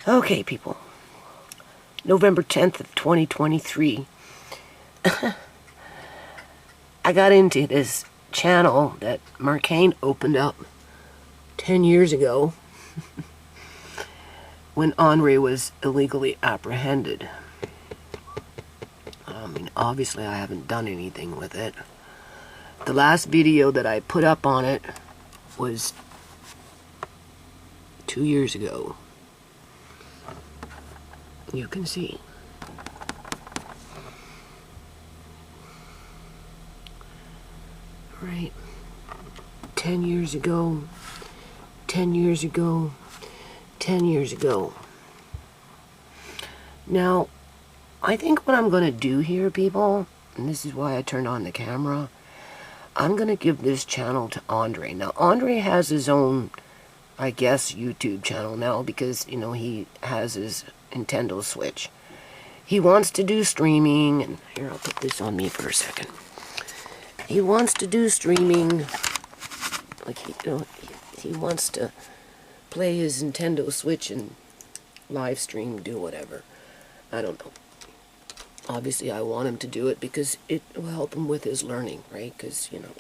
Okay, people. November 10th of 2023. I got into this channel that Marcane opened up 10 years ago when Andre was illegally apprehended. I mean, obviously I haven't done anything with it. The last video that I put up on it was 2 years ago. You can see. Right. 10 years ago. 10 years ago. 10 years ago. Now, I think what I'm going to do here, people, and this is why I turned on the camera, I'm going to give this channel to Andre. Now, Andre has his own, I guess, YouTube channel now because, you know, he has his Nintendo Switch. He wants to do streaming, and here, I'll put this on me for a second. He wants to do streaming, like, he wants to play his Nintendo Switch and live stream, do whatever. I don't know. Obviously, I want him to do it because it will help him with his learning, right? Because, you know,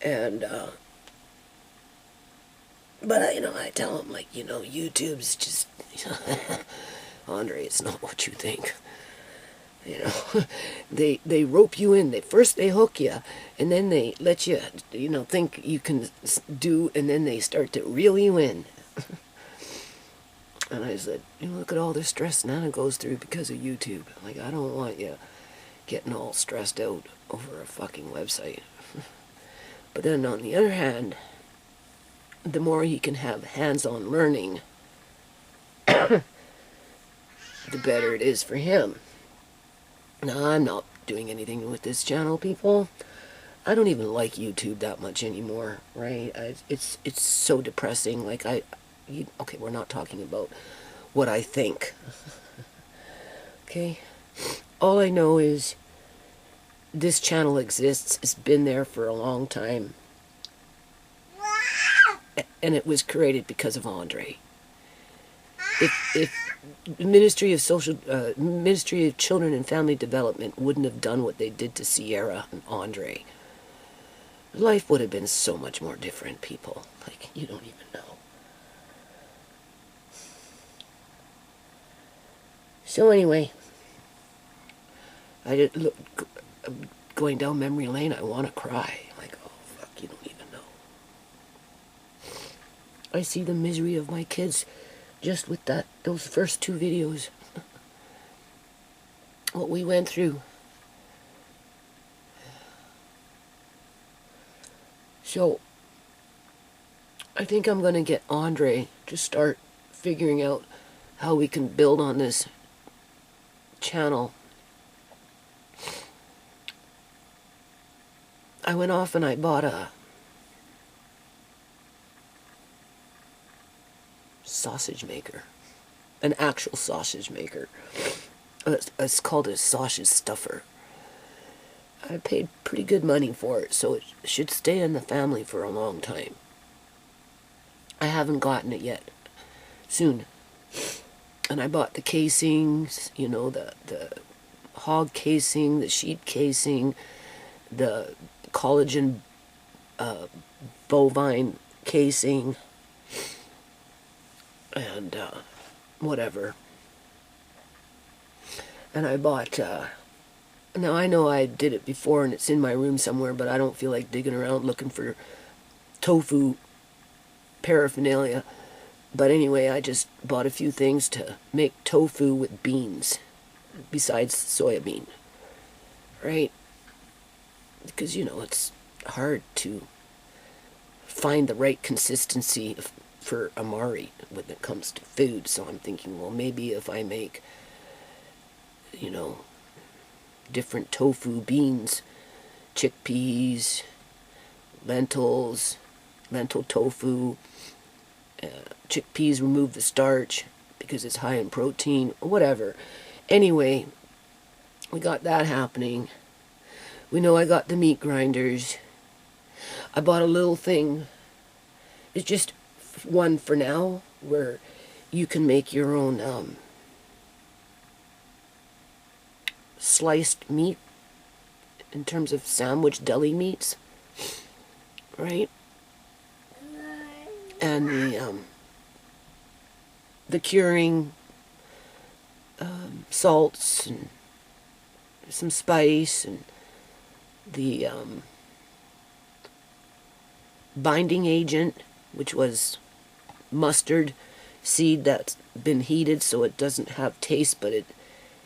and, but, I tell him, like, YouTube's just, Andre, it's not what you think. They rope you in. First they hook you, and then they let you, think you can do, and then they start to reel you in. And I said, look at all this stress Nana goes through because of YouTube. Like, I don't want you getting all stressed out over a fucking website. But then on the other hand, the more he can have hands-on learning, the better it is for him. Now, I'm not doing anything with this channel, people. I don't even like YouTube that much anymore, right? It's so depressing. Like, okay, we're not talking about what I think. Okay? All I know is this channel exists. It's been there for a long time. And it was created because of Andre. If Ministry of Children and Family Development wouldn't have done what they did to Sierra and Andre, life would have been so much more different, people. Like, you don't even know. So anyway, I just look, going down memory lane, I want to cry. Like, oh fuck, you don't even know. I see the misery of my kids just with those first 2 videos. What we went through. So, I think I'm going to get Andre to start figuring out how we can build on this channel. I went off and I bought a sausage maker. An actual sausage maker. It's called a sausage stuffer. I paid pretty good money for it, so it should stay in the family for a long time. I haven't gotten it yet. Soon. And I bought the casings, the hog casing, the sheep casing, the collagen bovine casing, and whatever. And I bought, now I know I did it before and it's in my room somewhere, but I don't feel like digging around looking for tofu paraphernalia. But anyway, I just bought a few things to make tofu with beans, besides soybean, right? Because, it's hard to find the right consistency for amari when it comes to food. So I'm thinking, well, maybe if I make, different tofu beans, chickpeas, lentils, lentil tofu, chickpeas remove the starch because it's high in protein, whatever. Anyway, we got that happening. We know I got the meat grinders. I bought a little thing. It's just one for now, where you can make your own sliced meat in terms of sandwich deli meats, right? And the curing salts and some spice and the binding agent, which was mustard seed that's been heated so it doesn't have taste, but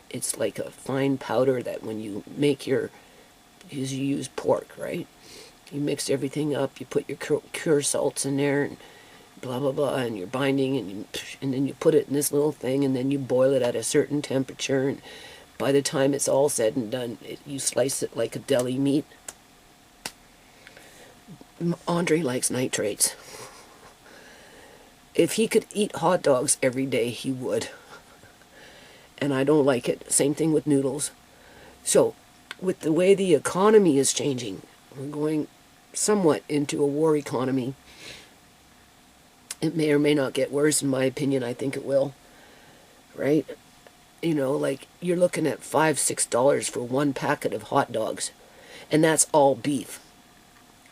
it's like a fine powder that when you make you use pork, right? You mix everything up, you put your cure salts in there and blah blah blah, and you're binding, and then you put it in this little thing, and then you boil it at a certain temperature, and by the time it's all said and done, you slice it like a deli meat. Andre likes nitrates. If he could eat hot dogs every day, he would. And I don't like it. Same thing with noodles. So, with the way the economy is changing, we're going somewhat into a war economy. It may or may not get worse, in my opinion. I think it will. Right? You know, like, you're looking at $5, $6 for one packet of hot dogs. And that's all beef.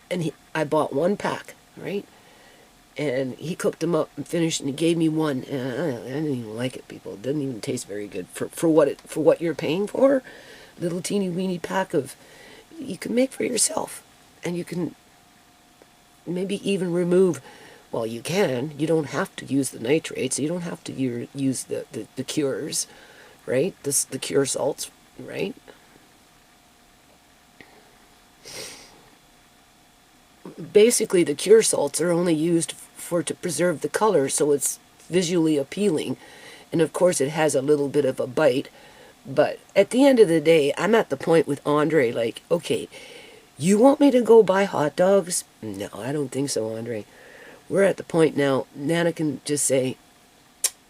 And I bought one pack, right? And he cooked them up and finished, and he gave me one, and I didn't even like it, people. It didn't even taste very good for what you're paying for. Little teeny weeny pack of, you can make for yourself, and you can maybe even remove. Well, you can. You don't have to use the nitrates. You don't have to use the cures, right? The cure salts, right? Basically, the cure salts are only used to preserve the color, so it's visually appealing, and of course it has a little bit of a bite. But at the end of the day, I'm at the point with Andre, like, okay, you want me to go buy hot dogs? No, I don't think so, Andre. We're at the point now, Nana can just say,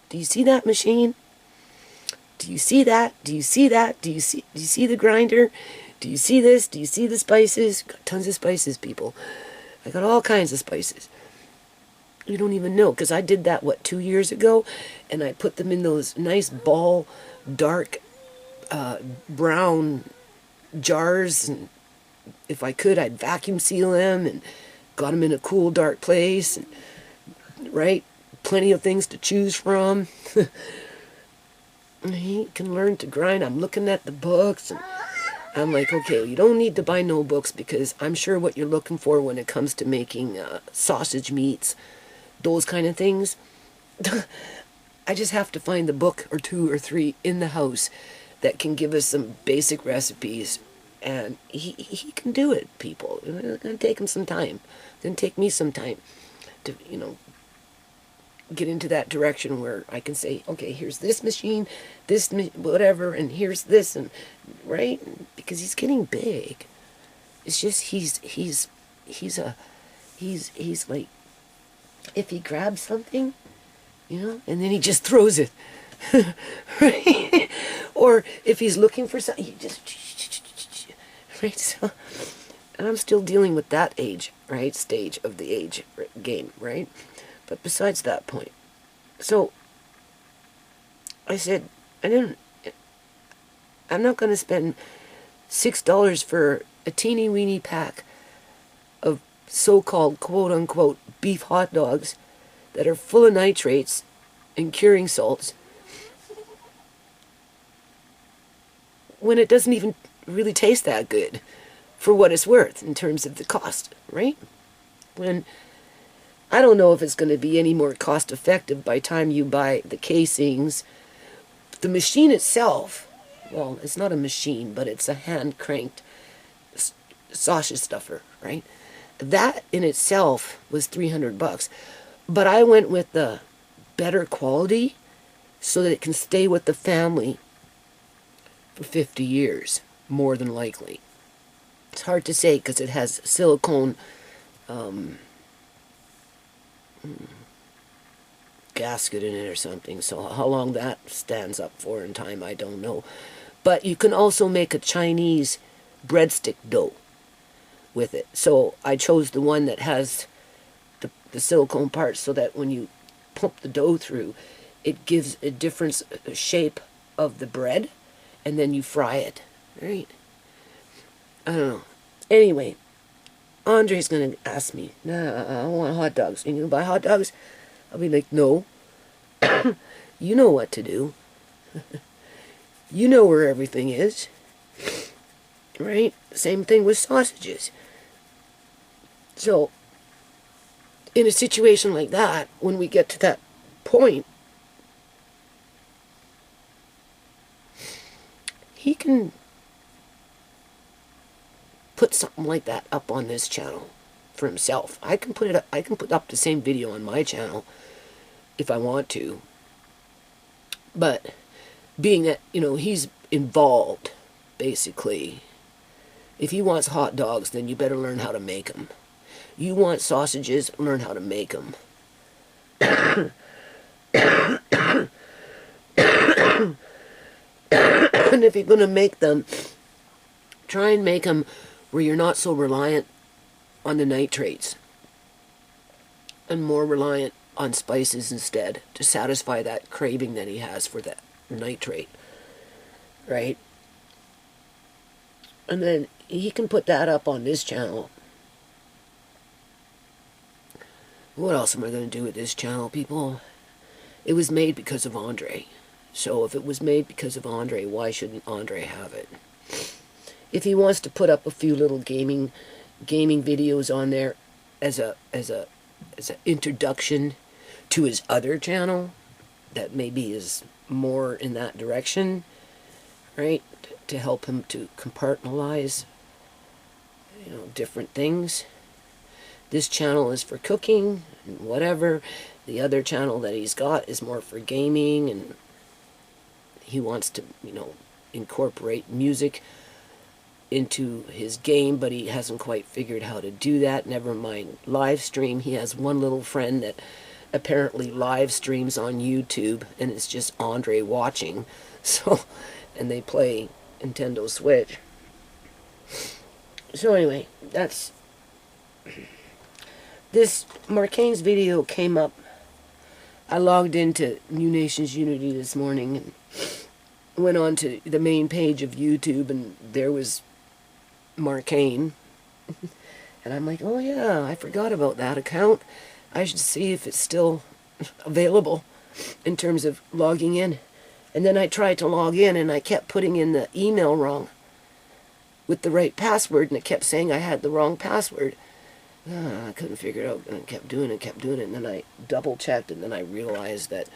do you see that machine? Do you see that? Do you see that? Do you see the grinder? Do you see this? Do you see the spices? Got tons of spices, people. I got all kinds of spices. You don't even know, because I did that, 2 years ago? And I put them in those nice ball, dark, brown jars, and if I could, I'd vacuum seal them, and got them in a cool, dark place, and, right? Plenty of things to choose from. He can learn to grind. I'm looking at the books, and I'm like, okay, you don't need to buy no books, because I'm sure what you're looking for when it comes to making sausage meats, those kind of things. I just have to find the book or 2 or 3 in the house that can give us some basic recipes, and he can do it, people. It's going to take him some time. It's going to take me some time to, get into that direction where I can say, okay, here's this machine, this whatever, and here's this, and right, because he's getting big. It's just he's like, if he grabs something, and then he just throws it, right? Or if he's looking for something, he just, right? So, and I'm still dealing with that age, right? Stage of the age game, right? But besides that point, so I said, I'm not going to spend $6 for a teeny weeny pack of so-called quote-unquote beef hot dogs that are full of nitrates and curing salts when it doesn't even really taste that good for what it's worth in terms of the cost, right? When I don't know if it's going to be any more cost effective by the time you buy the casings. The machine itself, well, it's not a machine, but it's a hand cranked sausage stuffer, right? That in itself was $300. But I went with the better quality so that it can stay with the family for 50 years, more than likely. It's hard to say because it has silicone gasket in it or something, so how long that stands up for in time, I don't know. But you can also make a Chinese breadstick dough with it. So I chose the one that has the silicone parts, so that when you pump the dough through, it gives a different shape of the bread, and then you fry it, right? I don't know. Anyway, Andre's going to ask me, nah, I want hot dogs. Are you going to buy hot dogs? I'll be like, no. You know what to do. You know where everything is. Right? Same thing with sausages. So, in a situation like that, when we get to that point, he can put something like that up on this channel for himself. I can put it up, I can put up the same video on my channel if I want to. But being that, you know, he's involved, basically. If he wants hot dogs, then you better learn how to make them. You want sausages, learn how to make them. And if you're going to make them, try and make them where you're not so reliant on the nitrates and more reliant on spices instead to satisfy that craving that he has for that nitrate, right? And then he can put that up on this channel. What else am I going to do with this channel, people? It was made because of Andre. So if it was made because of Andre, why shouldn't Andre have it? If he wants to put up a few little gaming videos on there as a introduction to his other channel that maybe is more in that direction, right? To help him to compartmentalize, you know, different things. This channel is for cooking and whatever. The other channel that he's got is more for gaming, and he wants to, you know, incorporate music into his game, but he hasn't quite figured how to do that. Never mind live stream. He has one little friend that apparently live streams on YouTube, and it's just Andre watching. So, and they play Nintendo Switch. So anyway, that's this. Marcane's video came up. I logged into New Nations Unity this morning and went on to the main page of YouTube, and there was Marcane. And I'm like, oh yeah, I forgot about that account. I should see if it's still available in terms of logging in. And then I tried to log in, and I kept putting in the email wrong with the right password, and it kept saying I had the wrong password. I couldn't figure it out, and I kept doing it, and then I double-checked, and then I realized that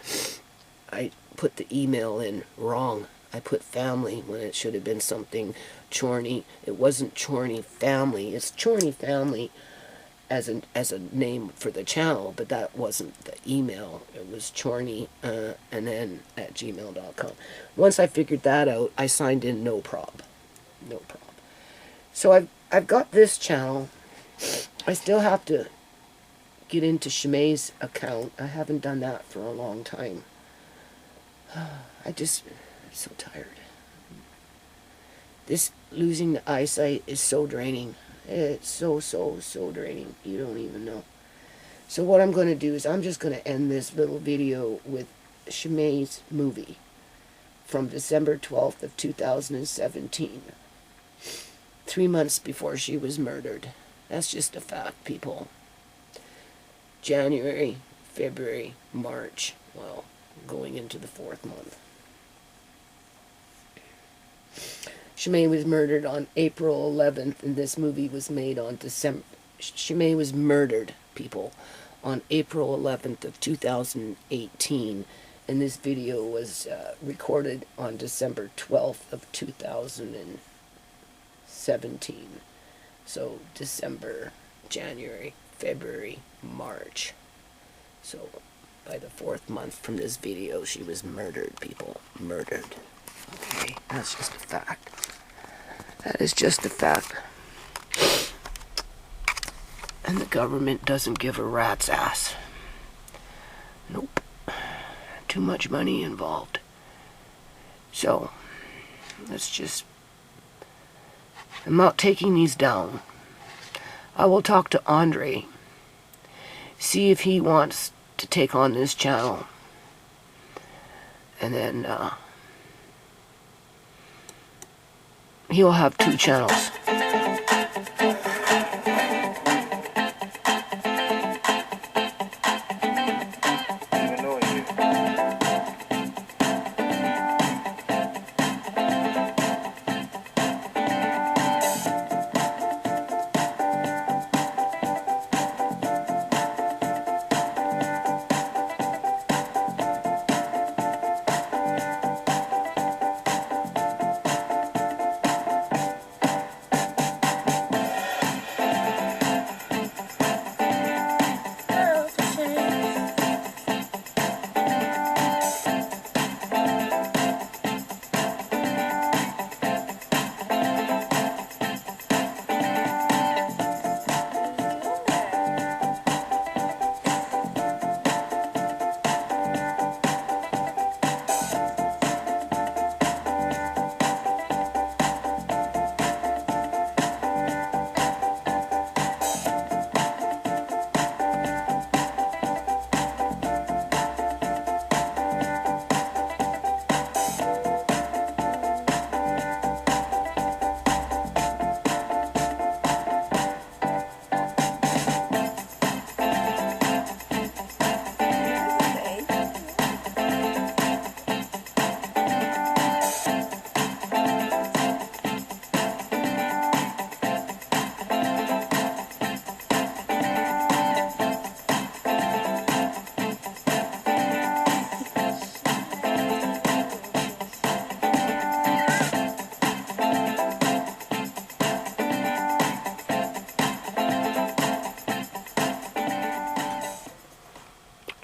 I put the email in wrong. I put family when it should have been something Chorney. It wasn't ChorneyFamily. It's ChorneyFamily as a name for the channel, but that wasn't the email. It was Chorney and then at gmail.com. Once I figured that out, I signed in no prob. So I've got this channel. I still have to get into ShaMay's account. I haven't done that for a long time. I'm so tired. This losing the eyesight is so draining. It's so draining. You don't even know. So what I'm going to do is I'm just going to end this little video with ShaMay's movie from December 12th of 2017. 3 months before she was murdered. That's just a fact, people. January, February, March. Well, going into the 4th month. ShaMay was murdered on April 11th, and this movie was made on December... ShaMay was murdered, people, on April 11th of 2018, and this video was recorded on December 12th of 2017. So, December, January, February, March. So, by the 4th month from this video, she was murdered, people. Murdered. Okay, that's just a fact. That is just a fact. And the government doesn't give a rat's ass. Nope. Too much money involved. So, let's just... I'm not taking these down. I will talk to Andre. See if he wants to take on this channel. And then he'll have 2 channels.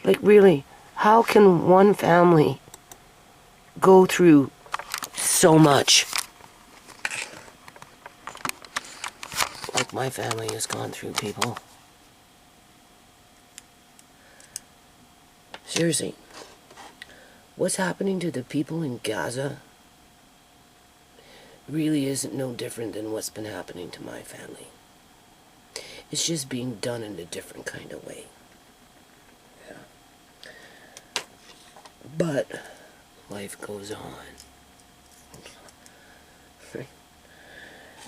Like, really, how can one family go through so much? Like my family has gone through, people. Seriously, what's happening to the people in Gaza really isn't no different than what's been happening to my family. It's just being done in a different kind of way. But life goes on.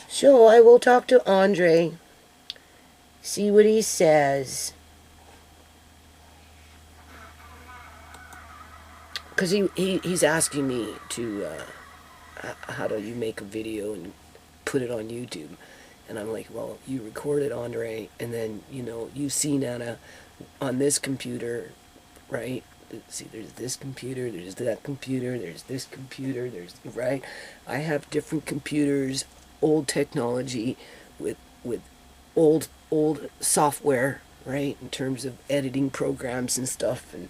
So I will talk to Andre, see what he says. Because he's asking me to, how do you make a video and put it on YouTube? And I'm like, well, you record it, Andre, and then, you know, you see Nana on this computer, right? See, there's this computer, there's that computer, there's this computer, there's, right? I have different computers, old technology with old software, right? In terms of editing programs and stuff, and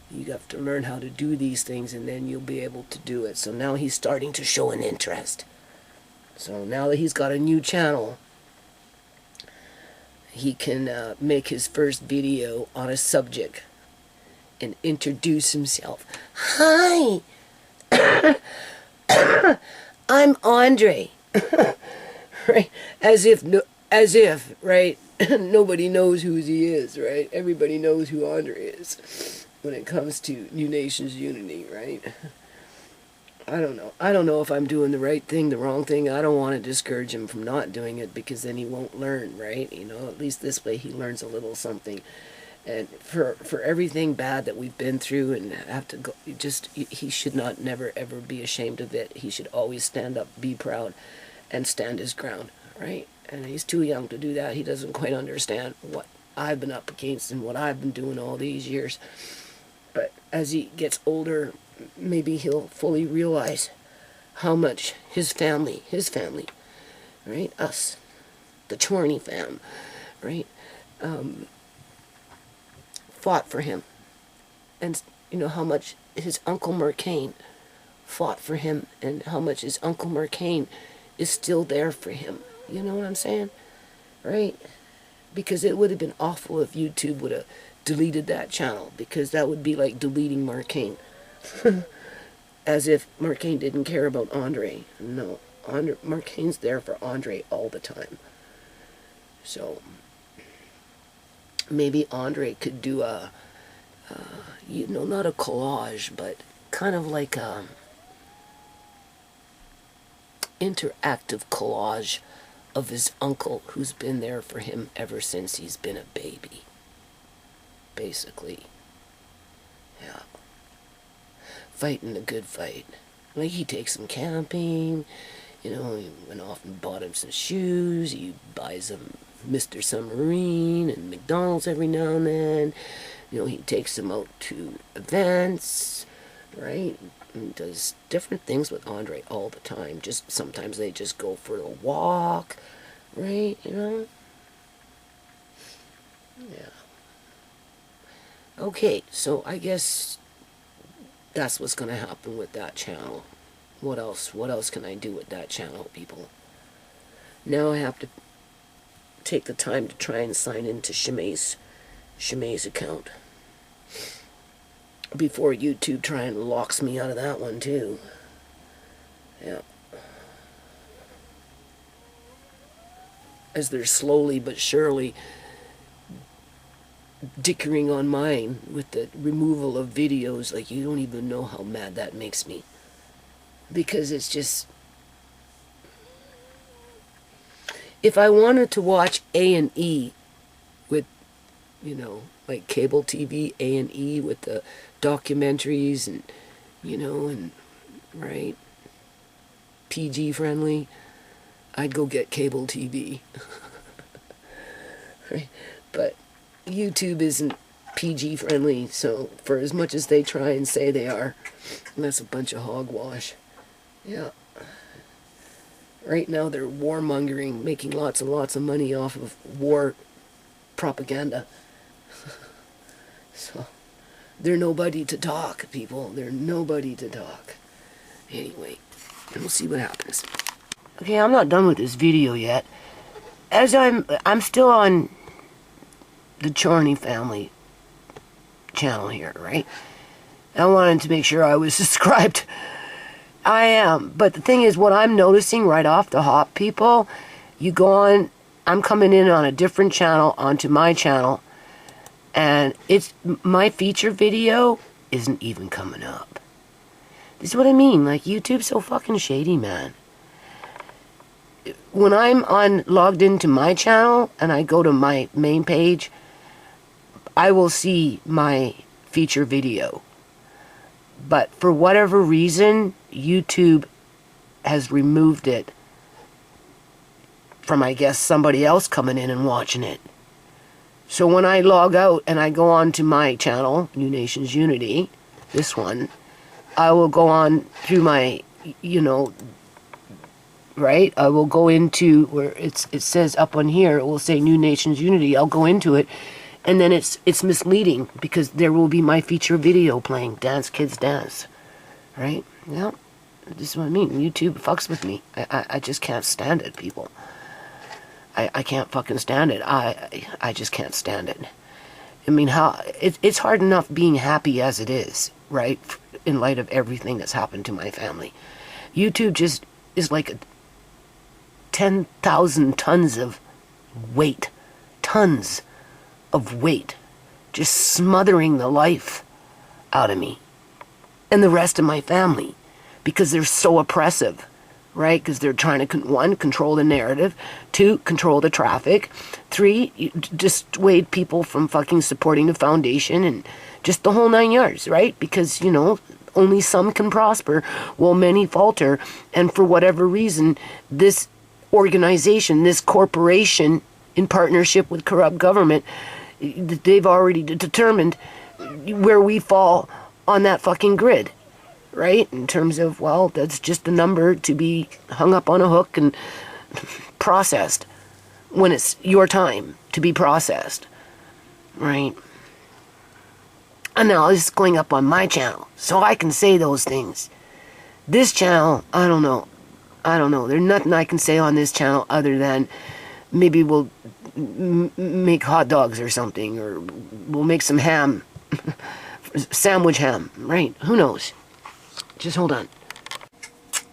you have to learn how to do these things, and then you'll be able to do it. So now he's starting to show an interest. So now that he's got a new channel, he can make his first video on a subject and introduce himself. Hi, I'm Andre. Right? As if, right? Nobody knows who he is, right? Everybody knows who Andre is when it comes to New Nations Unity, right? I don't know. I don't know if I'm doing the right thing, the wrong thing. I don't want to discourage him from not doing it, because then he won't learn, right? You know, at least this way he learns a little something. And for everything bad that we've been through and have to go, he should not never ever be ashamed of it. He should always stand up, be proud, and stand his ground, right? And he's too young to do that. He doesn't quite understand what I've been up against and what I've been doing all these years. But as he gets older, maybe he'll fully realize how much his family, right? Us, the Chorney fam, right? Fought for him. And you know how much his Uncle Mercaine fought for him, and how much his Uncle Mercaine is still there for him. You know what I'm saying? Right? Because it would have been awful if YouTube would have deleted that channel, because that would be like deleting Mercaine. As if Mercaine didn't care about Andre. No, Mercaine's there for Andre all the time. So maybe Andre could do a, you know, not a collage, but kind of like a interactive collage of his uncle who's been there for him ever since he's been a baby. Basically. Yeah. Fighting a good fight. Like, he takes him camping, you know, he went off and bought him some shoes, he buys him Mr. Submarine and McDonald's every now and then, you know, he takes him out to events, right, and does different things with Andre all the time. Just sometimes they just go for a walk, right, you know. Yeah. Okay, so I guess that's what's gonna happen with that channel. What else can I do with that channel, people? Now I have to take the time to try and sign into ShaMay's account before YouTube try and locks me out of that one too. Yeah. As they're slowly but surely dickering on mine with the removal of videos, like, you don't even know how mad that makes me. Because it's just, if I wanted to watch A&E with, you know, like cable TV, A&E with the documentaries and, you know, and, right, PG friendly, I'd go get cable TV. Right? But YouTube isn't PG friendly, so for as much as they try and say they are, that's a bunch of hogwash. Yeah. Right now they're warmongering, making lots and lots of money off of war propaganda. So, they're nobody to talk, people. They're nobody to talk. Anyway, we'll see what happens. Okay, I'm not done with this video yet. As I'm still on the ChorneyFamily channel here, right? I wanted to make sure I was subscribed. I am, but the thing is, what I'm noticing right off the hop, people, you go on, I'm coming in on a different channel onto my channel, and it's, my feature video isn't even coming up. This is what I mean, like, YouTube's so fucking shady, man. When I'm logged into my channel, and I go to my main page, I will see my feature video. But for whatever reason, YouTube has removed it from, I guess, somebody else coming in and watching it. So when I log out and I go on to my channel, New Nations Unity, this one, I will go on through my, you know, right? I will go into where it says up on here, it will say New Nations Unity. I'll go into it. And then it's misleading because there will be my feature video playing, Dance Kids Dance, right? Yeah, this is what I mean. YouTube fucks with me. I just can't stand it, people. I can't fucking stand it. I just can't stand it. I mean, it's hard enough being happy as it is, right? In light of everything that's happened to my family. YouTube just is like 10,000 tons of weight. Tons of weight, just smothering the life out of me and the rest of my family, because they're so oppressive, right? Because they're trying to, 1, control the narrative, 2, control the traffic, 3, dissuade people from fucking supporting the foundation, and just the whole 9 yards, right? Because, you know, only some can prosper while many falter, and for whatever reason, this organization, this corporation, in partnership with corrupt government, they've already determined where we fall on that fucking grid, right? In terms of, well, that's just a number to be hung up on a hook and processed when it's your time to be processed, right? And now this is going up on my channel, so I can say those things. This channel, I don't know. There's nothing I can say on this channel other than maybe we'll make hot dogs or something, or we'll make some ham, sandwich ham, right? Who knows? Just hold on.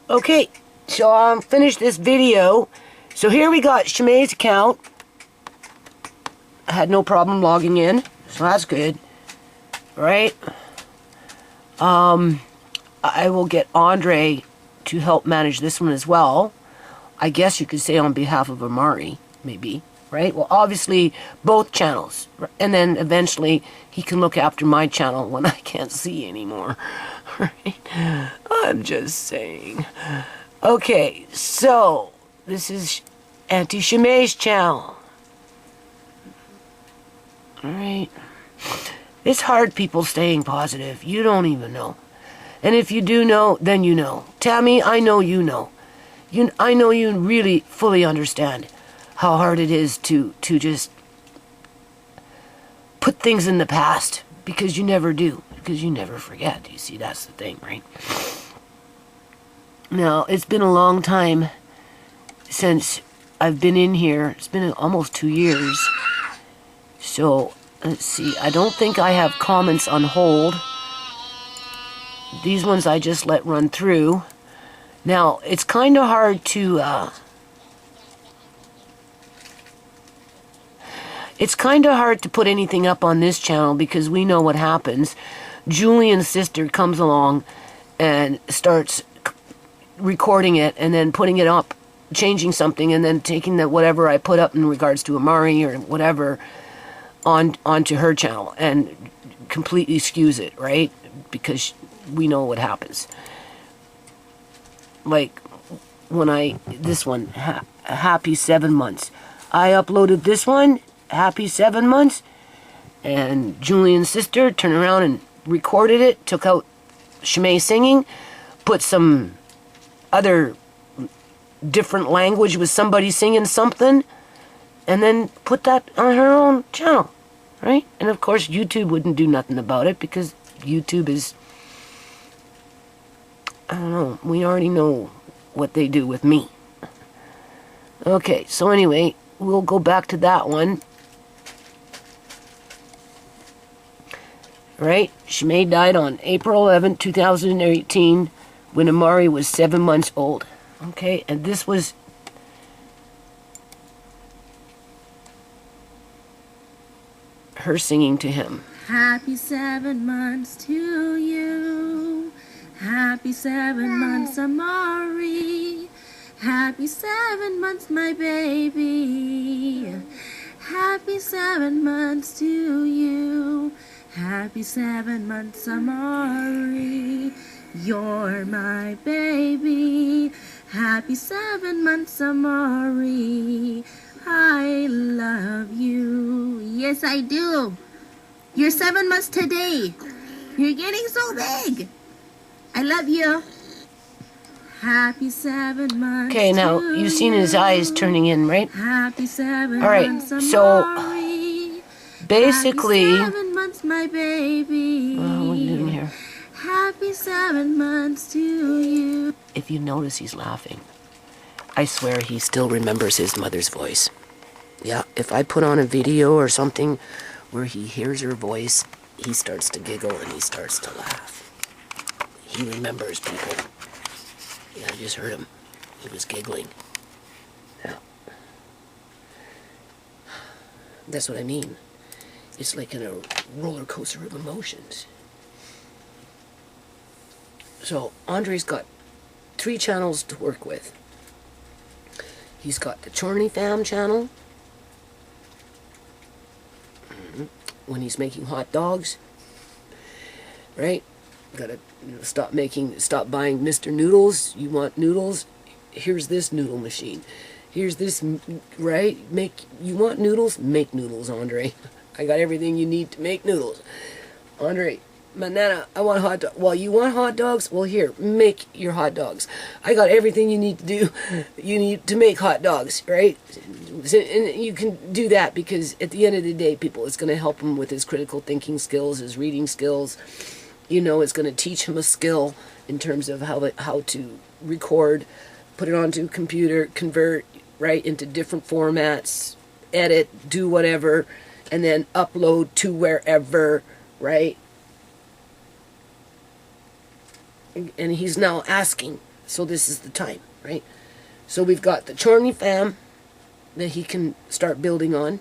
Okay, so I'll finish this video. So here we got ShaMay's account. I had no problem logging in, so that's good, right? I will get Andre to help manage this one as well. I guess you could say on behalf of Amari, maybe, right? Well, obviously, both channels. And then eventually, he can look after my channel when I can't see anymore. Right? I'm just saying. Okay, so this is Auntie ShaMay's channel. Alright. It's hard, people, staying positive. You don't even know. And if you do know, then you know. Tammy, I know you know. I know you really fully understand how hard it is to just put things in the past, because you never do. Because you never forget. You see, that's the thing, right? Now, it's been a long time since I've been in here. It's been almost 2 years. So, let's see. I don't think I have comments on hold. These ones I just let run through. Now, it's kind of hard to... it's kind of hard to put anything up on this channel because we know what happens. Julian's sister comes along and starts recording it and then putting it up, changing something, and then taking that whatever I put up in regards to Amari or whatever onto her channel and completely skews it, right? Because we know what happens. Like when this one, happy 7 months. I uploaded this one, happy 7 months, and Julian's sister turned around and recorded it, took out ShaMay singing, put some other different language with somebody singing something, and then put that on her own channel, right? And of course YouTube wouldn't do nothing about it because YouTube is, I don't know, we already know what they do with me. Okay, so anyway, we'll go back to that one. Right? ShaMay died on April 11, 2018, when Amari was 7 months old. Okay, and this was her singing to him. Happy 7 months to you. Happy 7 months, Amari. Happy 7 months, my baby. Happy 7 months to you. Happy 7 months, Amari. You're my baby. Happy 7 months, Amari. I love you. Yes, I do. You're 7 months today. You're getting so big. I love you. Happy 7 months. Okay, now you've seen his eyes turning in, right? Happy 7 All right, months, so Amari. basically, Happy 7 months, my baby. what are you doing here? Happy 7 months to you. If you notice, he's laughing. I swear he still remembers his mother's voice. Yeah, if I put on a video or something where he hears her voice, he starts to giggle and he starts to laugh. He remembers people. Yeah, I just heard him. He was giggling. Yeah. That's what I mean. It's like in a roller coaster of emotions. So, Andre's got 3 channels to work with. He's got the ChorneyFam channel, when he's making hot dogs, right? Gotta stop buying Mr. Noodles. You want noodles? Here's this noodle machine. Here's this, right? You want noodles? Make noodles, Andre. I got everything you need to make noodles. Andre, Manana, I want hot dogs. Well, you want hot dogs? Well, here, make your hot dogs. I got everything you need to do. You need to make hot dogs, right? And you can do that because at the end of the day, people, it's going to help him with his critical thinking skills, his reading skills. You know, it's going to teach him a skill in terms of how to record, put it onto a computer, convert, right, into different formats, edit, do whatever, and then upload to wherever, right? And he's now asking, so this is the time, right? So we've got the ChorneyFam that he can start building on.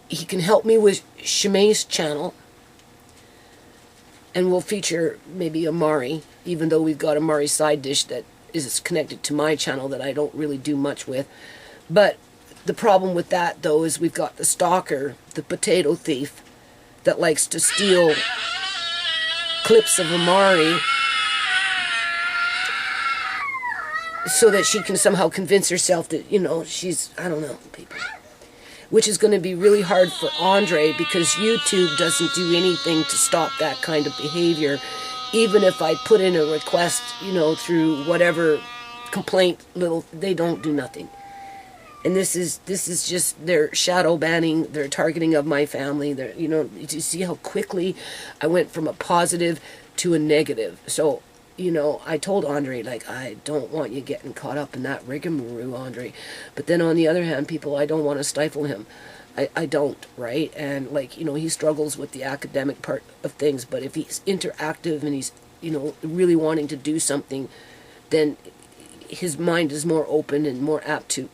He can help me with ShaMay's channel. and we'll feature maybe a Mari, even though we've got a Mari side dish that is connected to my channel that I don't really do much with. But the problem with that, though, is we've got the stalker, the potato thief, that likes to steal clips of a Mari so that she can somehow convince herself that, you know, she's, I don't know, people. Which is going to be really hard for Andre, because YouTube doesn't do anything to stop that kind of behavior. Even if I put in a request, you know, through whatever complaint little, they don't do nothing. And this is just their shadow banning, their targeting of my family. They're, you know, you see how quickly I went from a positive to a negative. So, you know, I told Andre, like, I don't want you getting caught up in that rigmarole, Andre. But then on the other hand, people, I don't want to stifle him. I don't, right? And, like, you know, he struggles with the academic part of things. But if he's interactive and he's, you know, really wanting to do something, then his mind is more open and more apt to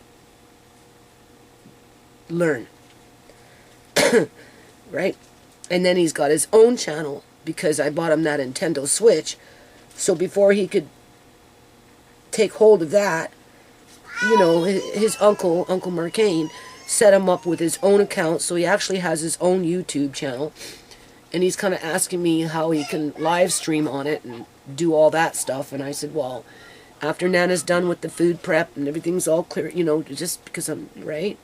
learn. Right? And then he's got his own channel, because I bought him that Nintendo Switch. So before he could take hold of that, you know, his uncle Marcane, set him up with his own account. So he actually has his own YouTube channel. And he's kind of asking me how he can live stream on it and do all that stuff. And I said, well, after Nana's done with the food prep and everything's all clear, you know, just because I'm, right?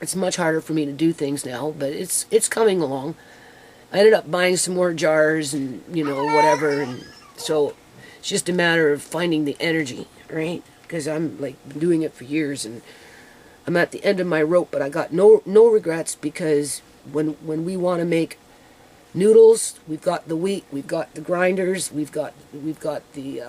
It's much harder for me to do things now, but it's coming along. I ended up buying some more jars and, you know, whatever, and so it's just a matter of finding the energy, right? Because I'm, like, doing it for years, and I'm at the end of my rope, but I got no regrets, because when we want to make noodles, we've got the wheat, we've got the grinders, we've got the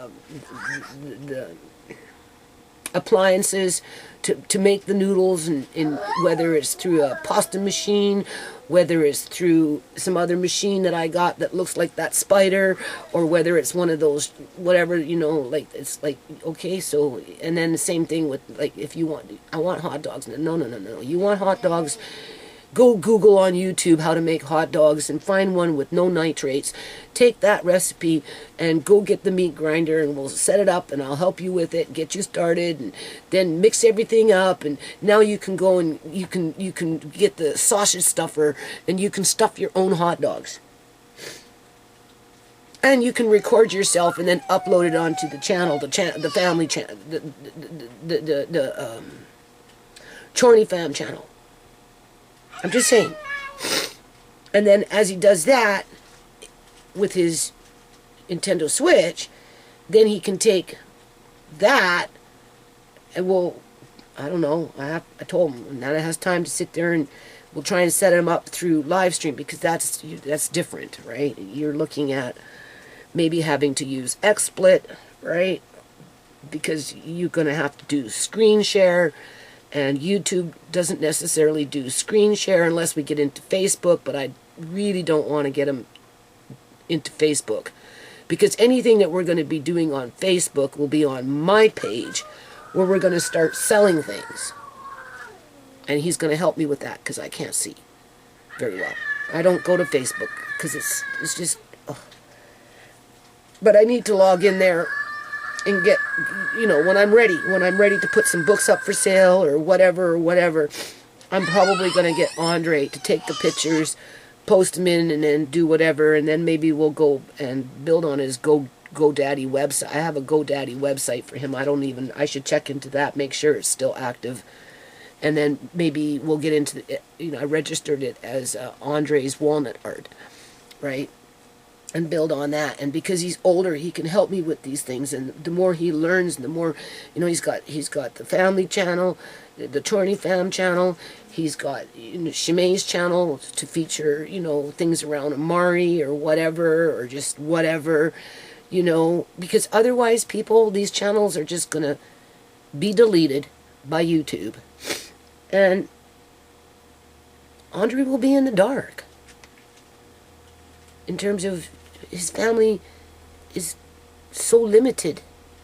appliances to make the noodles, and whether it's through a pasta machine, whether it's through some other machine that I got that looks like that spider, or whether it's one of those, whatever, you know, like, it's like, okay, so, and then the same thing with, like, if you want, I want hot dogs. No, you want hot dogs, go Google on YouTube how to make hot dogs and find one with no nitrates. Take that recipe and go get the meat grinder, and we'll set it up, and I'll help you with it, get you started, and then mix everything up, and now you can go and you can get the sausage stuffer, and you can stuff your own hot dogs. And you can record yourself and then upload it onto the channel, the family channel, the Chorney Fam channel. I'm just saying. And then as he does that with his Nintendo Switch, then he can take that and we'll, I don't know, I told him, Nana has time to sit there, and we'll try and set him up through live stream, because that's different, right? You're looking at maybe having to use XSplit, right? Because you're going to have to do screen share. And YouTube doesn't necessarily do screen share unless we get into Facebook, but I really don't want to get them into Facebook, because anything that we're going to be doing on Facebook will be on my page, where we're going to start selling things. And he's going to help me with that, because I can't see very well. I don't go to Facebook, because it's just... Ugh. But I need to log in there and get, you know, when I'm ready to put some books up for sale or whatever, I'm probably going to get Andre to take the pictures, post them in, and then do whatever, and then maybe we'll go and build on his GoDaddy website. I have a GoDaddy website for him. I should check into that, make sure it's still active, and then maybe we'll get into the, you know, I registered it as Andre's Walnut Art, right? And build on that. And because he's older, he can help me with these things, and the more he learns, the more, you know, he's got the family channel, the Chorney Fam channel, he's got, you know, ShaMay's channel to feature, you know, things around Amari or whatever, or just whatever, you know, because otherwise, people, these channels are just gonna be deleted by YouTube, and Andre will be in the dark in terms of his family is so limited,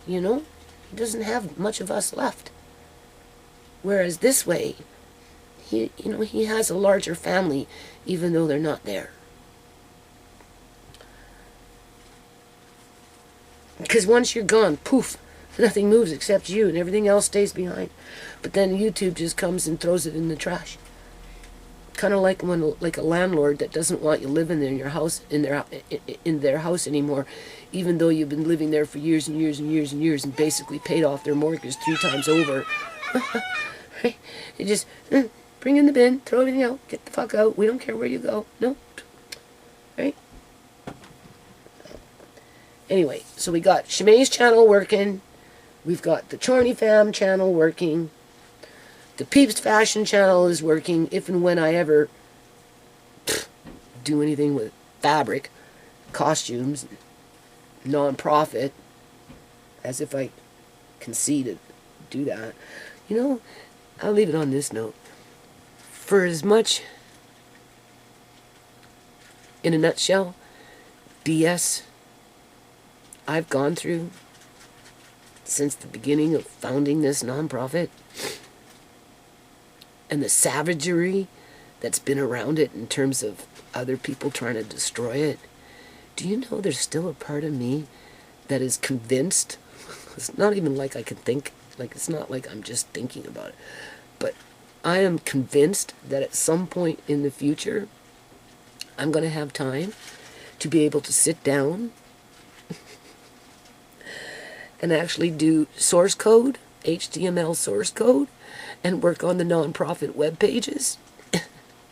you know? He doesn't have much of us left. Whereas this way, he has a larger family, even though they're not there. Because once you're gone, poof, nothing moves except you, and everything else stays behind. But then YouTube just comes and throws it in the trash. Kind of like when, like a landlord that doesn't want you living in your house, in their house anymore, even though you've been living there for years and years and years and years, and basically paid off their mortgage 3 times over. Right? You just bring in the bin, throw everything out, get the fuck out. We don't care where you go. No, right? Anyway, so we got ShaMay's channel working. We've got the ChorneyFam channel working. The Peeps Fashion channel is working if and when I ever do anything with fabric, costumes, non-profit, as if I conceded do that. You know, I'll leave it on this note. For as much, in a nutshell, BS I've gone through since the beginning of founding this nonprofit, and the savagery that's been around it in terms of other people trying to destroy it, do you know there's still a part of me that is convinced? It's not even like I can think, like it's not like I'm just thinking about it, but I am convinced that at some point in the future, I'm going to have time to be able to sit down and actually do source code, HTML source code, and work on the nonprofit web pages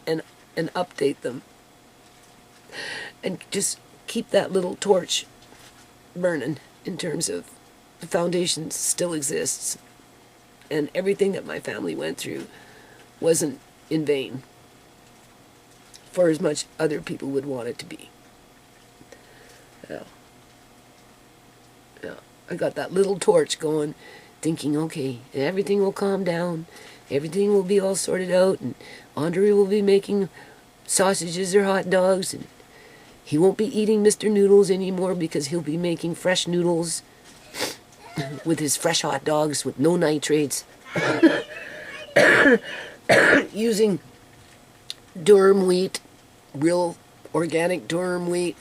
and update them. And just keep that little torch burning in terms of the foundation still exists. And everything that my family went through wasn't in vain, for as much other people would want it to be. Yeah. I got that little torch going, thinking, okay, everything will calm down, everything will be all sorted out, and Andre will be making sausages or hot dogs, and he won't be eating Mr. Noodles anymore because he'll be making fresh noodles with his fresh hot dogs with no nitrates, using durum wheat, real organic durum wheat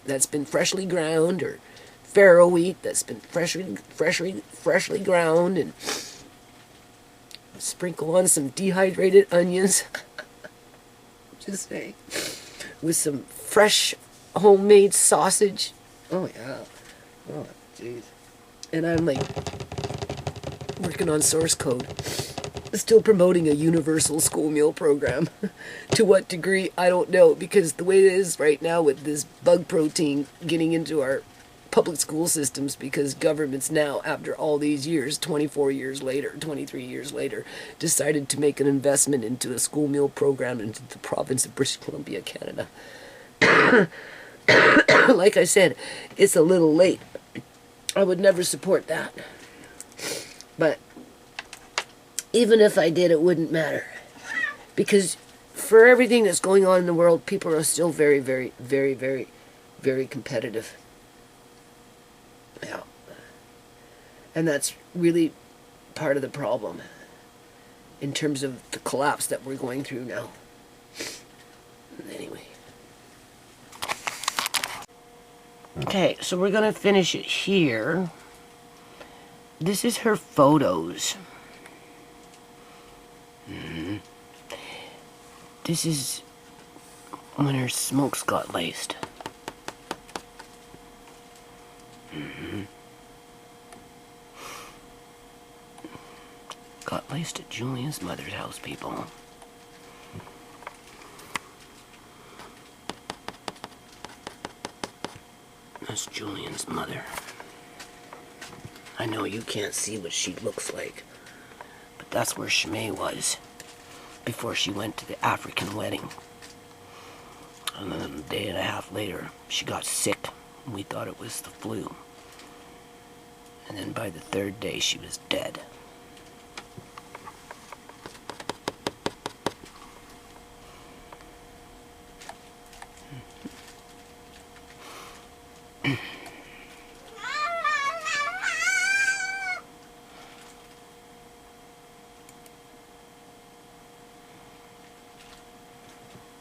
that's been freshly ground, or farro wheat that's been freshly ground, and sprinkle on some dehydrated onions. Just saying, with some fresh homemade sausage. Oh yeah, oh jeez. And I'm like working on source code, still promoting a universal school meal program. To what degree, I don't know, because the way it is right now with this bug protein getting into our public school systems, because governments now, after all these years, 24 years later, 23 years later, decided to make an investment into a school meal program into the province of British Columbia, Canada. Like I said, it's a little late. I would never support that. But even if I did, it wouldn't matter. Because for everything that's going on in the world, people are still very, very, very, very, very competitive. Yeah. And that's really part of the problem in terms of the collapse that we're going through now. Anyway. Okay, so we're going to finish it here. This is her photos. This is when her smokes got laced. Got laced at Julian's mother's house, people. That's Julian's mother. I know you can't see what she looks like, but that's where ShaMay was before she went to the African wedding. And then a day and a half later, she got sick, and we thought it was the flu. And then by the 3rd day, she was dead.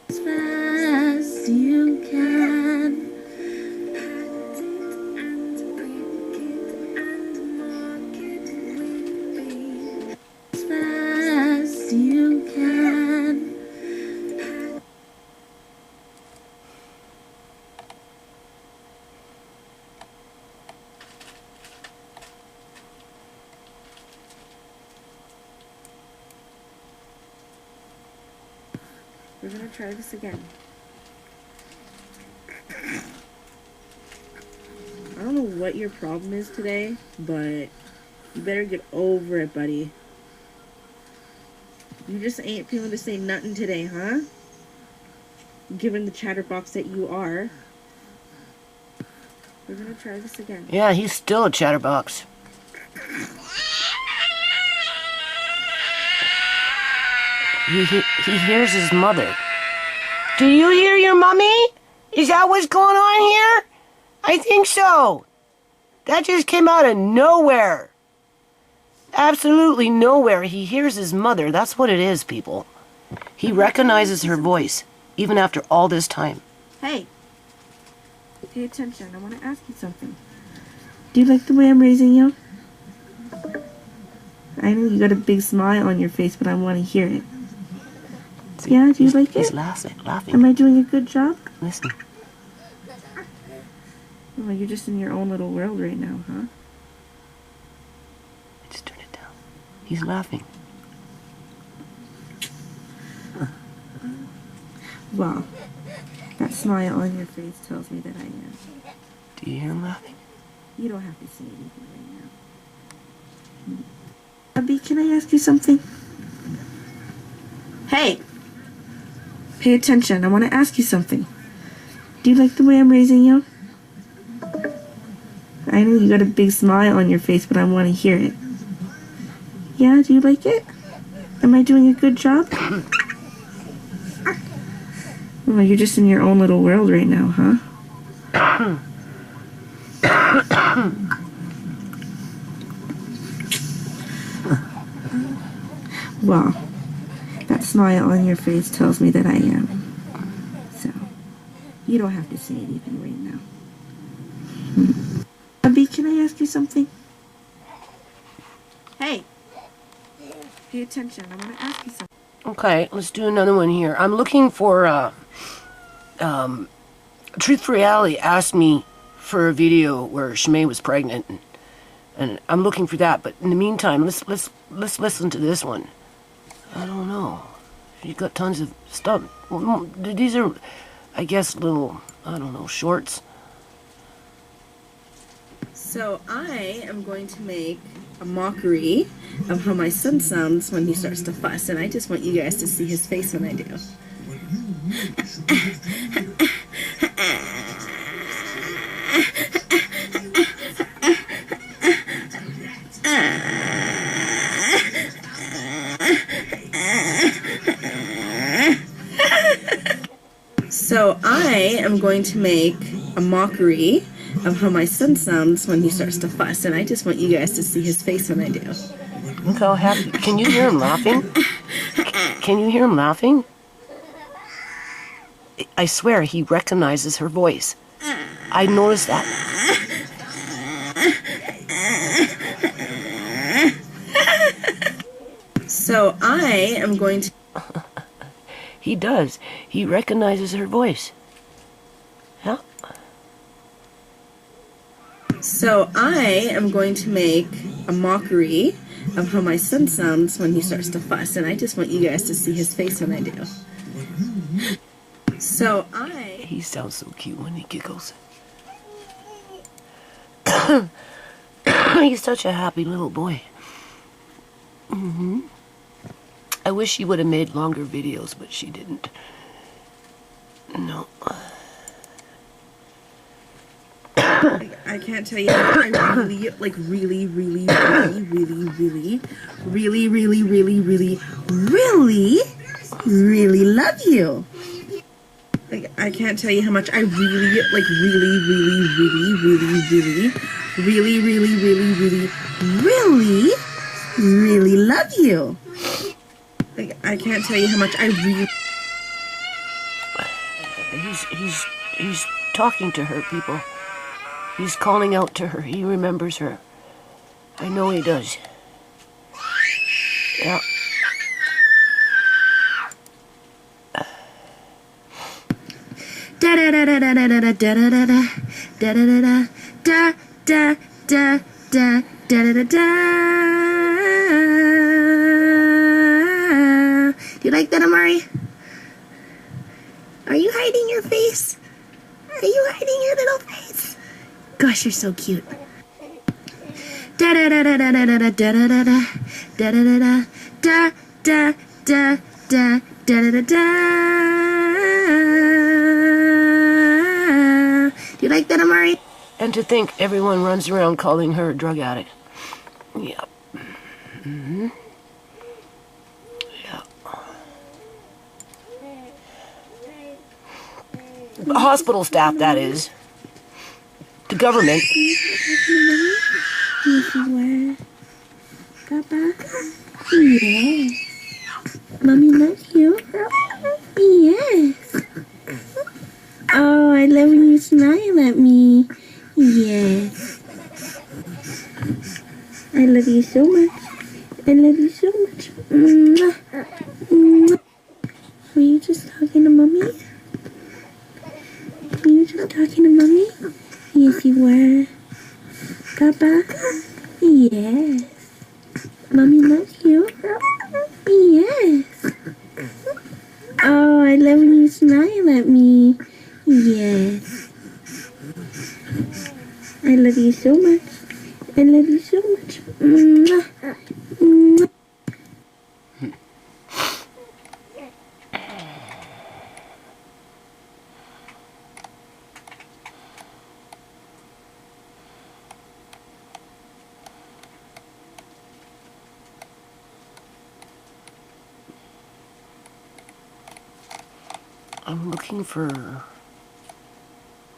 As fast you can. We're gonna try this again. I don't know what your problem is today, but you better get over it, buddy. You just ain't feeling to say nothing today, huh? Given the chatterbox that you are. We're gonna try this again. Yeah, he's still a chatterbox. He hears his mother. Do you hear your mummy? Is that what's going on here? I think so. That just came out of nowhere. Absolutely nowhere. He hears his mother. That's what it is, people. He recognizes her voice, even after all this time. Hey. Pay attention. I want to ask you something. Do you like the way I'm raising you? I know you got a big smile on your face, but I want to hear it. See, yeah, do you like it? He's laughing. Am I doing a good job? Listen. Oh, you're just in your own little world right now, huh? Just turn it down. He's laughing. Wow. That smile on your face tells me that I am. Do you hear him laughing? You don't have to say anything right now. Abby, can I ask you something? Hey! Pay attention. I want to ask you something. Do you like the way I'm raising you? I know you got a big smile on your face, but I want to hear it. Yeah, do you like it? Am I doing a good job? Oh, you're just in your own little world right now, huh? Wow. That smile on your face tells me that I am. So, you don't have to say anything right now. Abby, can I ask you something? Hey! Pay attention. I want to ask you something. Okay, let's do another one here. I'm looking for, Truth for Reality asked me for a video where ShaMay was pregnant, and I'm looking for that. But in the meantime, let's listen to this one. I don't know. She's got tons of stuff. Well, these are, I guess, little, I don't know, shorts. So I am going to make a mockery of how my son sounds when he starts to fuss, and I just want you guys to see his face when I do. So I am going to make a mockery of how my son sounds when he starts to fuss, and I just want you guys to see his face when I do. Look how happy. Can you hear him laughing? Can you hear him laughing? I swear he recognizes her voice. I noticed that. So I am going to... He does. He recognizes her voice. Yeah. So I am going to make a mockery of how my son sounds when he starts to fuss, and I just want you guys to see his face when I do. So He sounds so cute when he giggles. He's such a happy little boy. I wish she would have made longer videos, but she didn't. No. I can't tell you how I really, like, really love you. Like, I can't tell you how much I really, like, really love you. Like, I can't tell you how much I really... He's talking to her, people. He's calling out to her. He remembers her. I know he does. Yeah. Da da da da da da da da da da da da da da da da da da da. Do you like that, Amari? Are you hiding your face? Are you hiding your little face? Gosh, you're so cute. Da da da da da da da da da da da da da da da da da da da. Do you like that, Amari? And to think everyone runs around calling her a drug addict. Yep. Mm-hmm. Yeah. Hospital staff, that is. The government. Yes, you were. Papa? Yes. Mommy loves you. Yes. Oh, I love when you smile at me. Yes. I love you so much. I love you so much. Mwah. Mwah. Were you just talking to Mommy? Were you just talking to Mommy? Yes, you were. Papa? Yes. Mommy loves you. Yes. Oh, I love when you smile at me. Yes. I love you so much. I love you so much. Mwah. Mwah. I'm looking for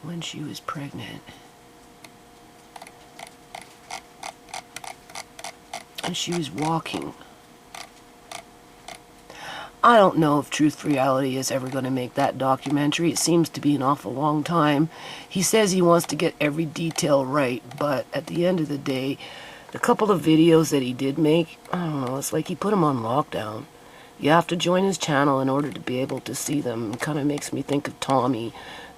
when she was pregnant. And she was walking. I don't know if Truth for Reality is ever going to make that documentary. It seems to be an awful long time. He says he wants to get every detail right, but at the end of the day, the couple of videos that he did make, I don't know, it's like he put them on lockdown. You have to join his channel in order to be able to see them. It kind of makes me think of Tommy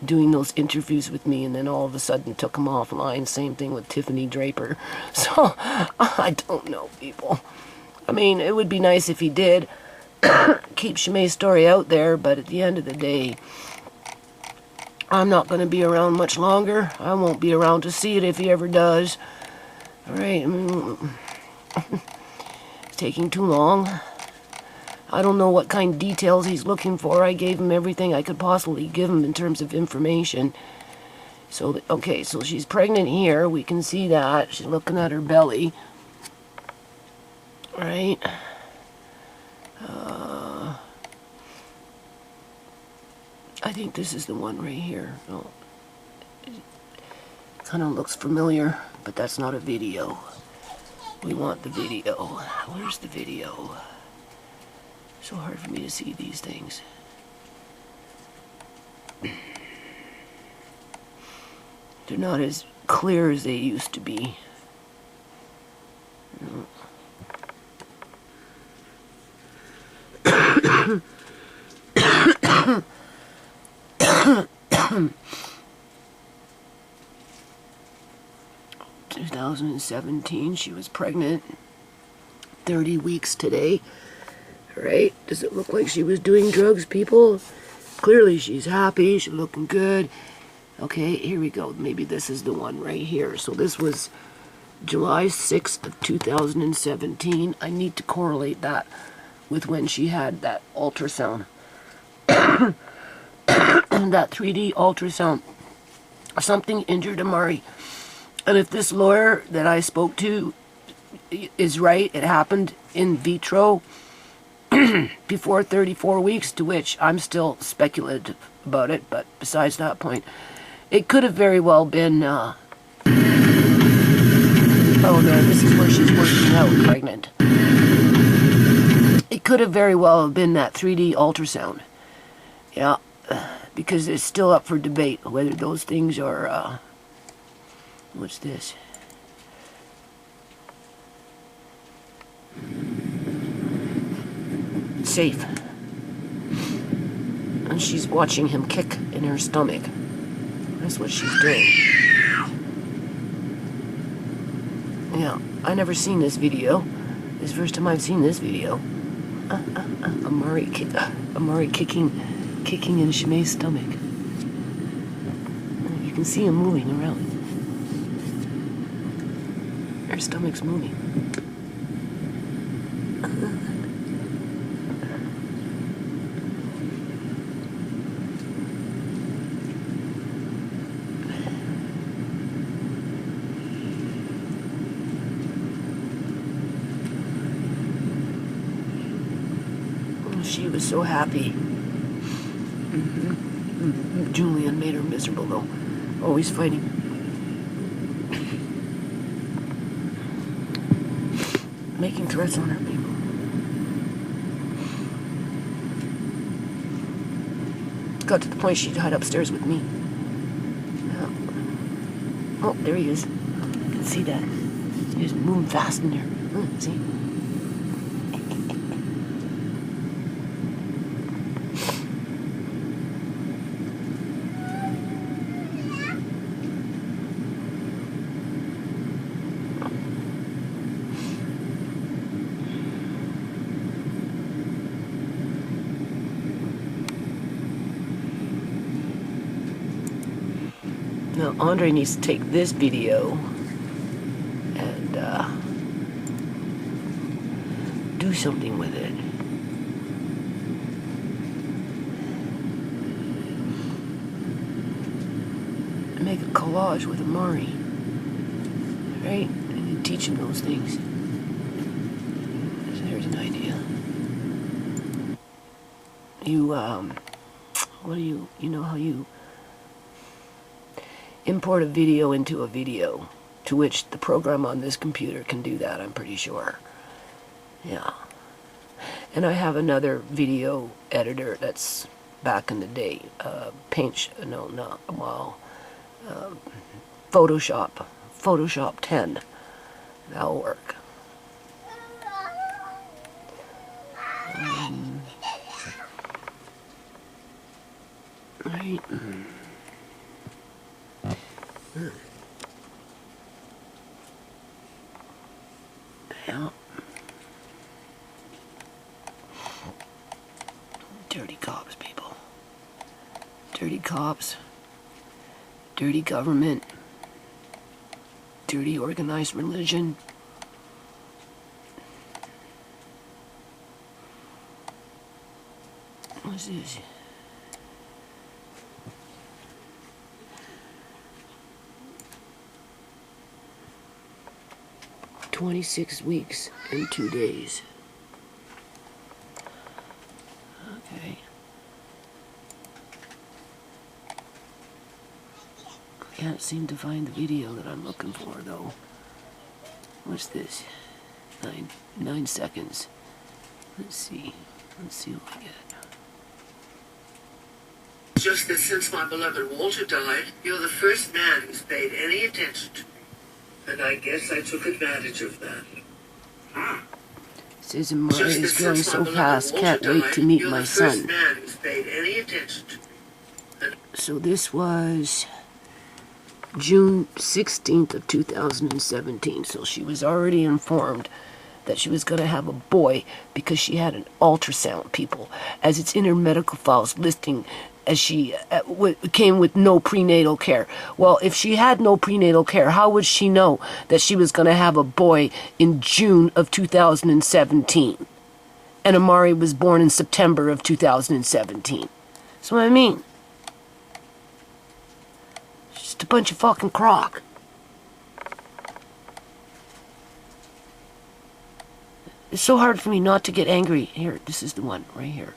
doing those interviews with me and then all of a sudden took him offline. Same thing with Tiffany Draper. So, I don't know, people. I mean, it would be nice if he did keep ShaMay's story out there, but at the end of the day, I'm not going to be around much longer. I won't be around to see it if he ever does. Alright, it's taking too long. I don't know what kind of details he's looking for. I gave him everything I could possibly give him in terms of information. So, okay, so she's pregnant here. We can see that. She's looking at her belly. Right? I think this is the one right here. Oh, it kind of looks familiar, but that's not a video. We want the video. Where's the video? So hard for me to see these things. They're not as clear as they used to be. No. 2017, she was pregnant. 30 weeks today. Right? Does it look like she was doing drugs, people? Clearly she's happy. She's looking good. Okay, here we go. Maybe this is the one right here. So this was July 6th of 2017. I need to correlate that with when she had that ultrasound. That 3D ultrasound. Something injured Amari. And if this lawyer that I spoke to is right, it happened in vitro before 34 weeks, to which I'm still speculative about it, but besides that point, it could have very well been, oh no, this is where she's working out pregnant. It could have very well have been that 3D ultrasound. Yeah, because it's still up for debate whether those things are, what's this? Safe. And she's watching him kick in her stomach. That's what she's doing. Yeah, I never seen this video. This is the first time I've seen this video. Amari kicking kicking in ShaMay's stomach. You can see him moving around. Her stomach's moving. She was so happy. Julian made her miserable, though. Always fighting. Making threats on her people. Got to the point she'd hide upstairs with me. Oh, there he is. I can see that. He's moving fast in there. See? Now, Andre needs to take this video and do something with it. Make a collage with Amari. Right? And teach him those things. So there's an idea. You know how you import a video into a video, to which the program on this computer can do that, I'm pretty sure. Yeah. And I have another video editor that's back in the day. Photoshop 10. That'll work. Right. Yeah. Dirty cops, people. Dirty cops. Dirty government. Dirty organized religion. What's this? "26 weeks and 2 days. Okay. I can't seem to find the video that I'm looking for, though. What's this? 9 seconds. Let's see what we get. Just that since my beloved Walter died, you're the first man who's paid any attention to me. And I guess I took advantage of that. Says Amari is growing so fast, can't wait to meet my son. Man who's paid any attention to me. So this was June 16th of 2017. So she was already informed that she was going to have a boy because she had an ultrasound, people, as it's in her medical files listing as she came with no prenatal care. Well, if she had no prenatal care, how would she know that she was going to have a boy in June of 2017? And Amari was born in September of 2017. That's what I mean. It's just a bunch of fucking crock. It's so hard for me not to get angry. Here, this is the one right here.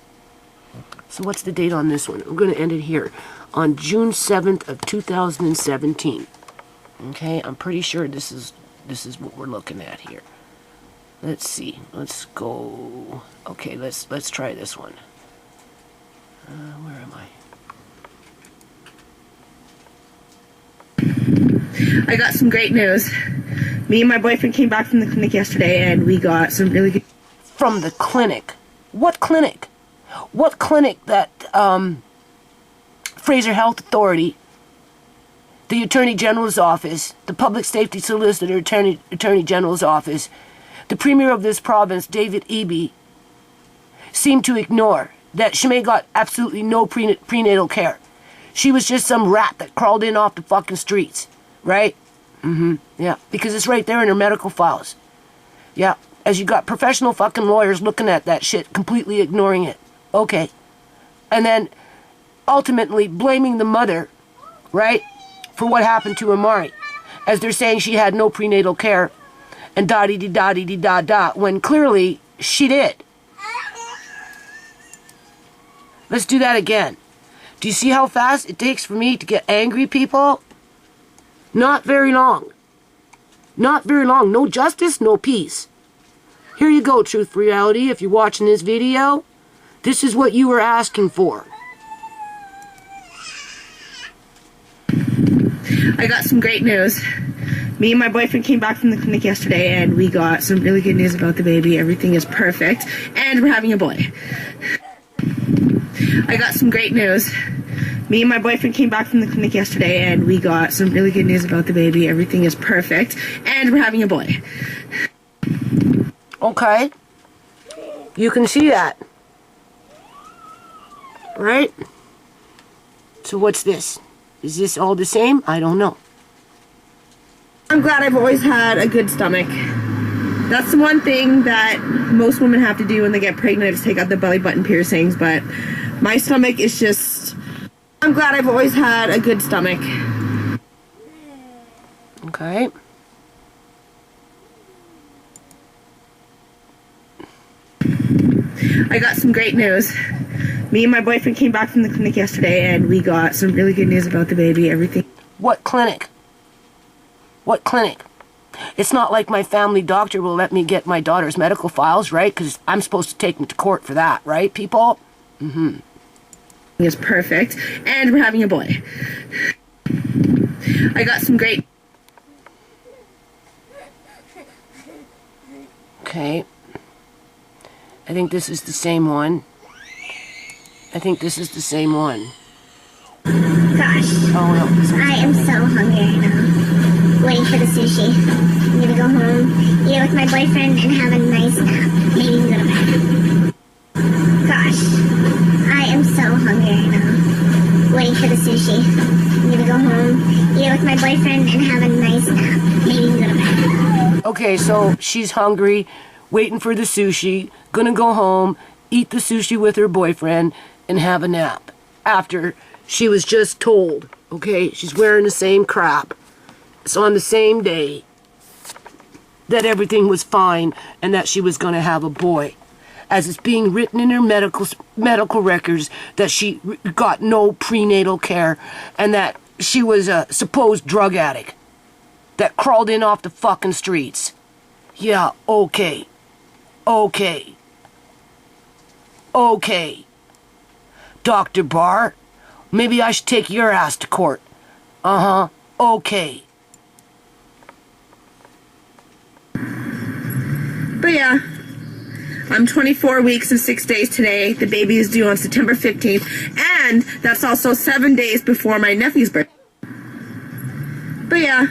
So what's the date on this one? We're going to end it here on June 7th of 2017. Okay, I'm pretty sure this is what we're looking at here. Let's see. Let's go. Okay, let's try this one. Where am I? I got some great news. Me and my boyfriend came back from the clinic yesterday and we got some really good... From the clinic? What clinic? What clinic that Fraser Health Authority, the Attorney General's office, the Public Safety Solicitor Attorney General's office, the Premier of this province, David Eby, seemed to ignore that ShaMay got absolutely no prenatal care. She was just some rat that crawled in off the fucking streets, right? Yeah, because it's right there in her medical files. Yeah, as you got professional fucking lawyers looking at that shit, completely ignoring it. Okay. And then ultimately blaming the mother, right, for what happened to Amari, as they're saying she had no prenatal care and da-dee-dee-da-dee-dee-da-da, when clearly she did. Let's do that again. Do you see how fast it takes for me to get angry, people? Not very long. Not very long. No justice, no peace. Here you go, Truth Reality. If you're watching this video, this is what you were asking for. I got some great news. Me and my boyfriend came back from the clinic yesterday and we got some really good news about the baby. Everything is perfect and we're having a boy. I got some great news. Me and my boyfriend came back from the clinic yesterday and we got some really good news about the baby. Everything is perfect and we're having a boy. Okay. You can see that. Right? So what's this? Is this all the same? I don't know. I'm glad I've always had a good stomach. That's the one thing that most women have to do when they get pregnant, is take out their belly button piercings, but my stomach is just... I'm glad I've always had a good stomach. Okay. I got some great news. Me and my boyfriend came back from the clinic yesterday and we got some really good news about the baby. Everything... What clinic? What clinic? It's not like my family doctor will let me get my daughter's medical files, right? Because I'm supposed to take them to court for that, right, people? Is perfect, and we're having a boy. I got some great... Okay. I think this is the same one. I think this is the same one. Gosh, Oh, no. This one's... I am so hungry right now. Waiting for the sushi. I'm gonna go home, eat it with my boyfriend, and have a nice nap. Maybe even go to bed. Gosh, I am so hungry right now. Waiting for the sushi. I'm gonna go home, eat it with my boyfriend, and have a nice nap. Maybe even go to bed. Okay, so she's hungry, waiting for the sushi, gonna go home, eat the sushi with her boyfriend, and have a nap. After she was just told, okay, she's wearing the same crap. It's on the same day that everything was fine and that she was going to have a boy. As it's being written in her medical records that she got no prenatal care and that she was a supposed drug addict that crawled in off the fucking streets. Yeah, okay. Okay. Okay. Dr. Barr, maybe I should take your ass to court. Uh-huh. Okay. But yeah, I'm 24 weeks and 6 days today. The baby is due on September 15th, and that's also 7 days before my nephew's birthday. But yeah,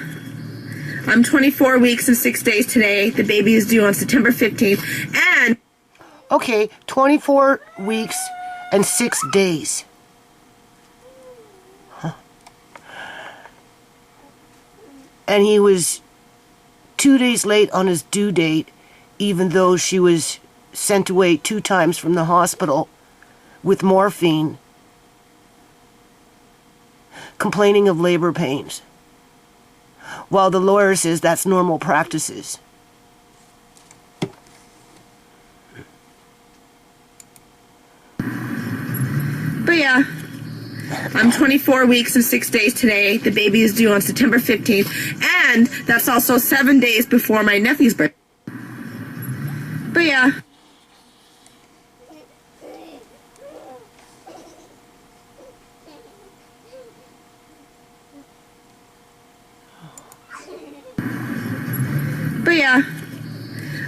I'm 24 weeks and 6 days today. The baby is due on September 15th, and... Okay, 24 weeks and 6 days. Huh. And he was 2 days late on his due date, even though she was sent away 2 times from the hospital with morphine, complaining of labor pains, while the lawyer says that's normal practices. But yeah, I'm 24 weeks and 6 days today. The baby is due on September 15th, and that's also 7 days before my nephew's birthday. But yeah. But yeah,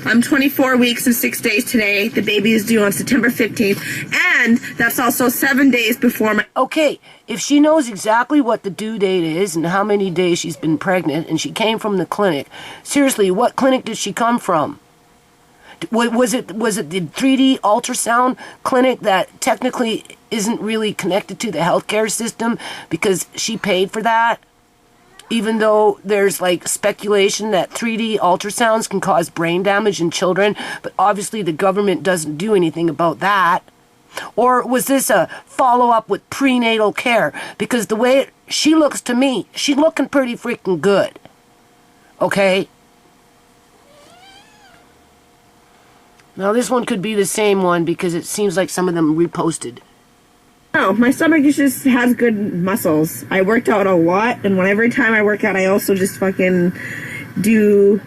I'm 24 weeks and 6 days today. The baby is due on September 15th, and that's also 7 days before my... Okay, if she knows exactly what the due date is and how many days she's been pregnant and she came from the clinic, seriously, what clinic did she come from? Was it the 3D ultrasound clinic that technically isn't really connected to the healthcare system because she paid for that? Even though there's like speculation that 3D ultrasounds can cause brain damage in children, but obviously the government doesn't do anything about that. Or was this a follow-up with prenatal care? Because the way she looks to me, she's looking pretty freaking good. Okay? Now this one could be the same one because it seems like some of them reposted. Oh, my stomach just has good muscles. I worked out a lot, and every time I work out, I also just fucking do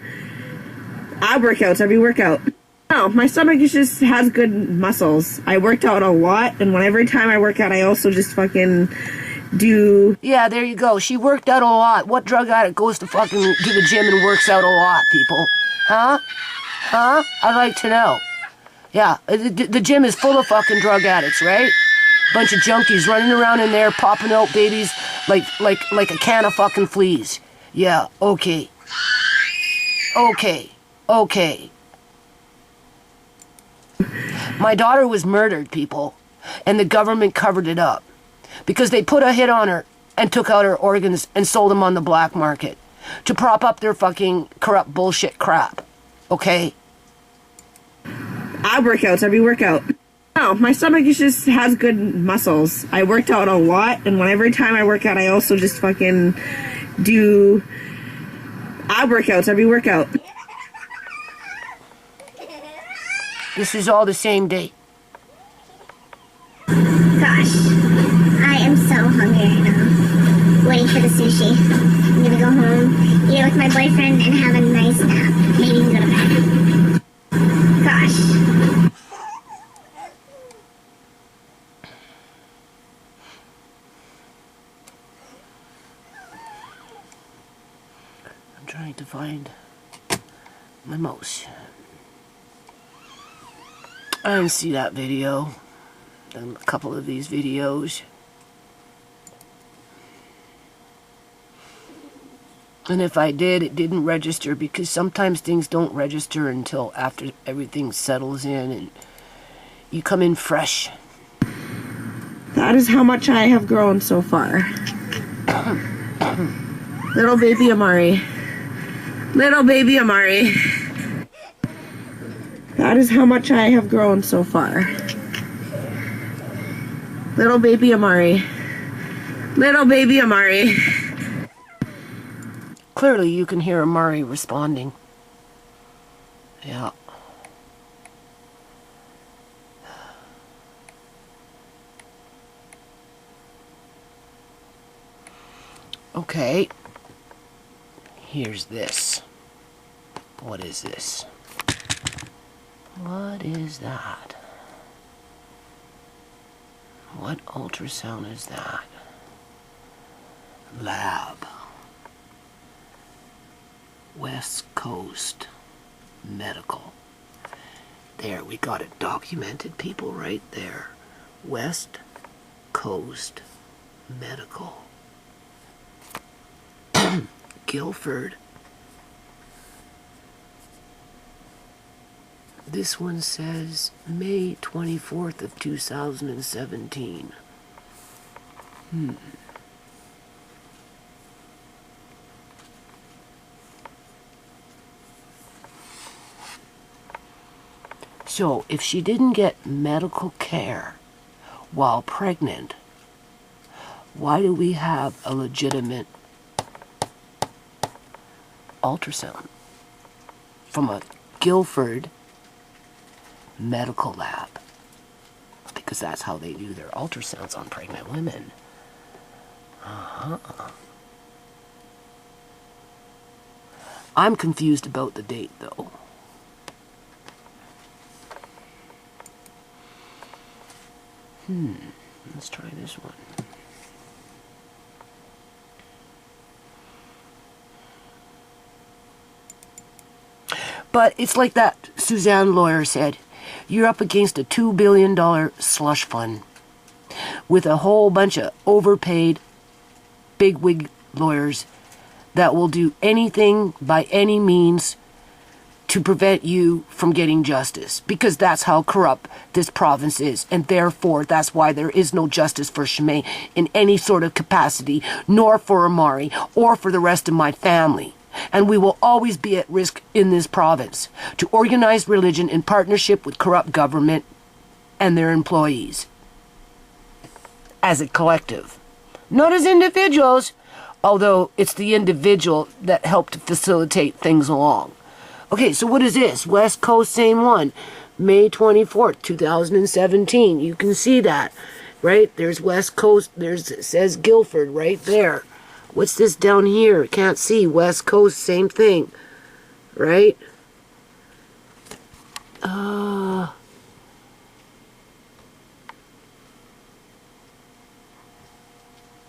ab workouts every workout. Oh, my stomach just has good muscles. I worked out a lot, and every time I work out, I also just fucking do... Yeah, there you go. She worked out a lot. What drug addict goes to fucking to the gym and works out a lot, people? Huh? Huh? I'd like to know. Yeah, the gym is full of fucking drug addicts, right? Bunch of junkies running around in there, popping out babies like a can of fucking fleas. Yeah, okay. Okay. My daughter was murdered, people, and the government covered it up because they put a hit on her and took out her organs and sold them on the black market to prop up their fucking corrupt bullshit crap. Okay? Ab workouts every workout. Oh, my stomach just has good muscles. I worked out a lot, and every time I work out, I also just fucking do ab workouts every workout. This is all the same day. Gosh, I am so hungry right now. Waiting for the sushi. I'm gonna go home, eat it with my boyfriend, and have a nice nap. Maybe even go to bed. Gosh. I'm trying to find my mouse. I didn't see that video. Done a couple of these videos. And if I did, it didn't register because sometimes things don't register until after everything settles in and you come in fresh. That is how much I have grown so far. Little baby Amari. Little baby Amari. That is how much I have grown so far. Little baby Amari. Little baby Amari. Clearly you can hear Amari responding. Yeah. Okay. Here's this. What is this? What is that? What ultrasound is that? Lab. West Coast Medical. There, we got it documented, people, right there. West Coast Medical. Guilford. This one says May 24th of 2017. So, if she didn't get medical care while pregnant, why do we have a legitimate ultrasound from a Guilford medical lab? Because that's how they do their ultrasounds on pregnant women. I'm confused about the date, though. Let's try this one. But it's like that Suzanne lawyer said. You're up against a $2 billion slush fund with a whole bunch of overpaid bigwig lawyers that will do anything by any means to prevent you from getting justice, because that's how corrupt this province is, and therefore that's why there is no justice for ShaMay in any sort of capacity, nor for Amari or for the rest of my family. And we will always be at risk in this province to organized religion in partnership with corrupt government and their employees as a collective, not as individuals, although it's the individual that helped to facilitate things along. Okay, so what is this? West Coast, same one. May 24th, 2017. You can see that, right? There's West Coast. It says Guilford right there. What's this down here? Can't see. West Coast, same thing, right?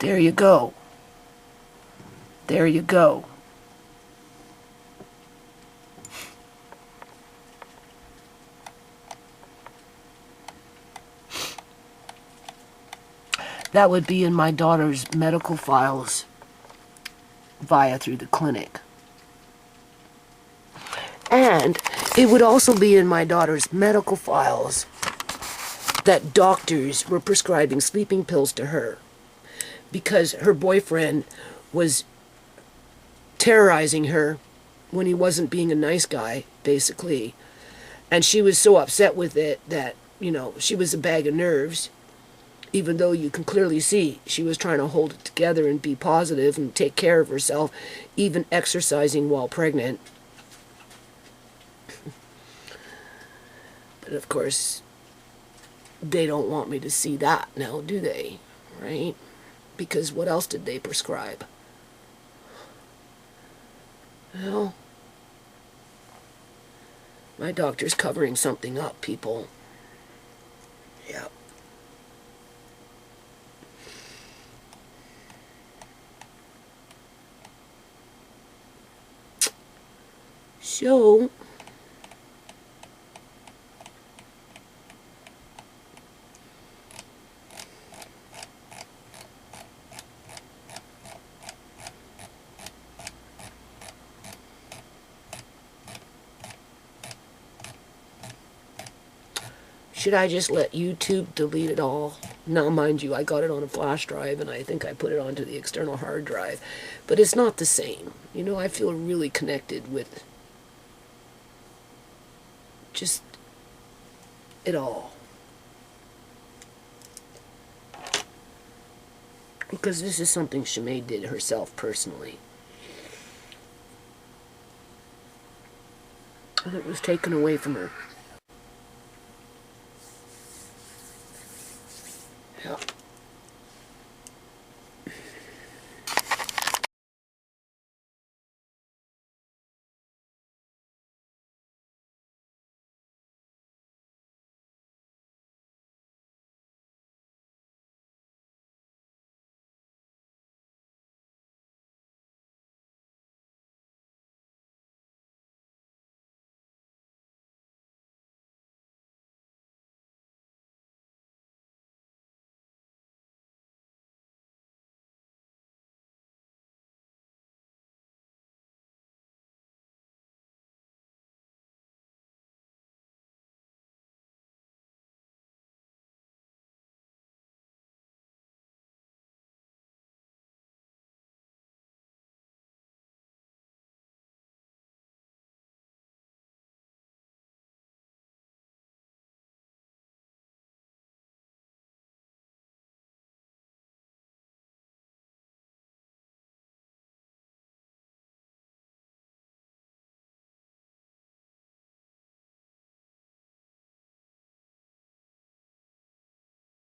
There you go. There you go. That would be in my daughter's medical files through the clinic. And it would also be in my daughter's medical files that doctors were prescribing sleeping pills to her because her boyfriend was terrorizing her when he wasn't being a nice guy, basically. And she was so upset with it that, you know, she was a bag of nerves. Even though you can clearly see she was trying to hold it together and be positive and take care of herself, even exercising while pregnant. But of course, they don't want me to see that now, do they? Right? Because what else did they prescribe? Well, my doctor's covering something up, people. Yeah. So, should I just let YouTube delete it all? Now, mind you, I got it on a flash drive, and I think I put it onto the external hard drive. But it's not the same. You know, I feel really connected with just it all. Because this is something ShaMay did herself personally. And it was taken away from her.